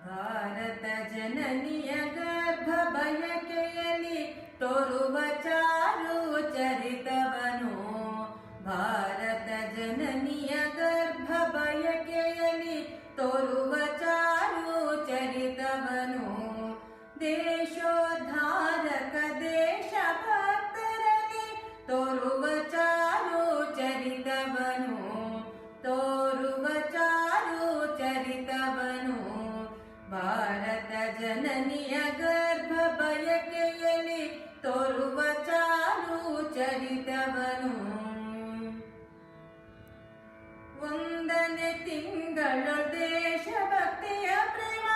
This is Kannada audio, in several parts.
ಭಾರತ ಜನನಿಯ ಗರ್ಭ ಬಯಕೆಯಲ್ಲಿ ತೋರುವ ಚಾರು ಚರಿತವನು. ಭಾರತ ಜನನಿಯ ಗರ್ಭ ಬಯಕೆಯಲ್ಲಿ ತೋರುವ ಚಾರು ಚರಿತವನು. ದೇಶೋದ್ಧಾರಕ ದೇಶ ಭಕ್ತರಲ್ಲಿ ತೋರುವ ಚಾರು ಚರಿತವನು. ತೋರುವ ಚಾರು ಚರಿತವನು. ಭಾರತ ಜನನಿಯ ಗರ್ಭ ಬಯಕೆಯಲ್ಲಿ ತೋರುವ ಚಾರು ಚರಿತವನು. ಒಂದನೇ ತಿಂಗಳು ದೇಶಭಕ್ತಿಯ ಪ್ರೇಮ,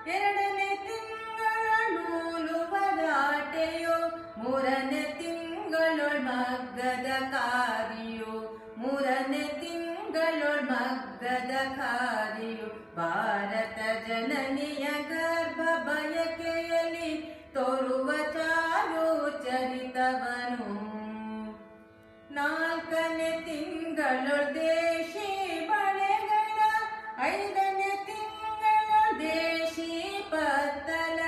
ಎರಡನೇ ತಿಂಗಳು ನೂಲುವರಾಟೆಯು, ಮೂರನೇ ತಿಂಗಳು ಮಗ್ಗದ ಕಾರಿಯು, ಮೂರನೇ ತಿಂಗಳು ಮಗ್ಗದ ಕಾರಿಯು. ಭಾರತ ಜನನಿಯ ಗರ್ಭ ಬಯಕೆಯಲ್ಲಿ ತೋರುವ ಚಾರು ಚರಿತವನು. ನಾಲ್ಕನೇ ತಿಂಗಳು ದೇಶಿ ಬಳೆಗಳ, ಐದನೇ ತಿಂಗಳು ದೇಶಿ ಪತ್ತಲ,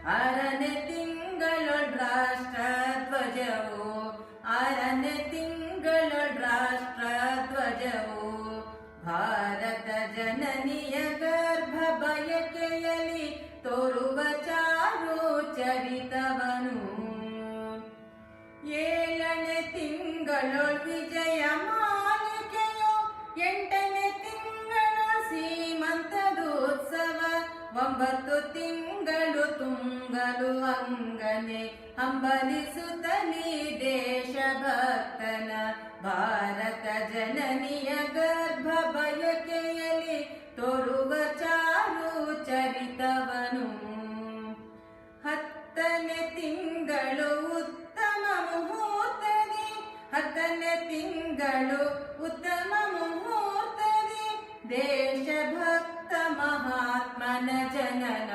ಆರನೇ ತಿಂಗಳು ರಾಷ್ಟ್ರ ಧ್ವಜವು, ಆರನೇ ತಿಂಗಳು ರಾಷ್ಟ್ರ ಧ್ವಜವು. ಭಾರತ ಜನನಿಯ ಗರ್ಭ ಬಯಕೆಯಲ್ಲಿ ತೋರುವ ಚಾರು ಚರಿತವನು. ಏಳನೇ ತಿಂಗಳು ವಿಜಯ ಮಾಲಿಕೆಯು, ಎಂಟನೇ ತಿಂಗಳು ಸೀಮಂತದೋತ್ಸವ, ಒಂಬತ್ತು ತಿಂಗಳು ತುಂಬಲು ಅಂಗನೆ ಹಂಬಲಿಸುತ್ತಲೀ ದೇಶಭಕ್ತನ. ಭಾರತ ಜನನಿಯ ಗರ್ಭ ಬಯಕೆಯಲ್ಲಿ ತೋರುವ ಚಾರು ಚರಿತವನು. ಹತ್ತನೇ ತಿಂಗಳು ಉತ್ತಮ ಮುಹೂರ್ತದಿ, ಹತ್ತನೇ ತಿಂಗಳು ಉತ್ತಮ ಮುಹೂರ್ತದಿ, ದೇಶಭಕ್ತ ಮಹಾತ್ಮನ ಜನನ,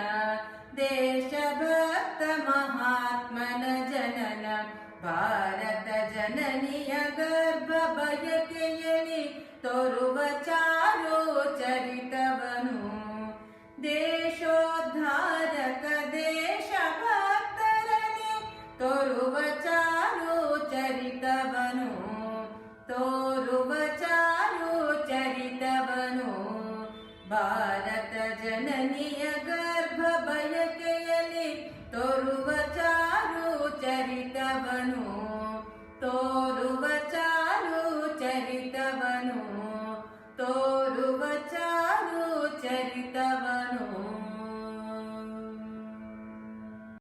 ದೇಶಭಕ್ತ ಮಹಾತ್ಮನ ಜನನ.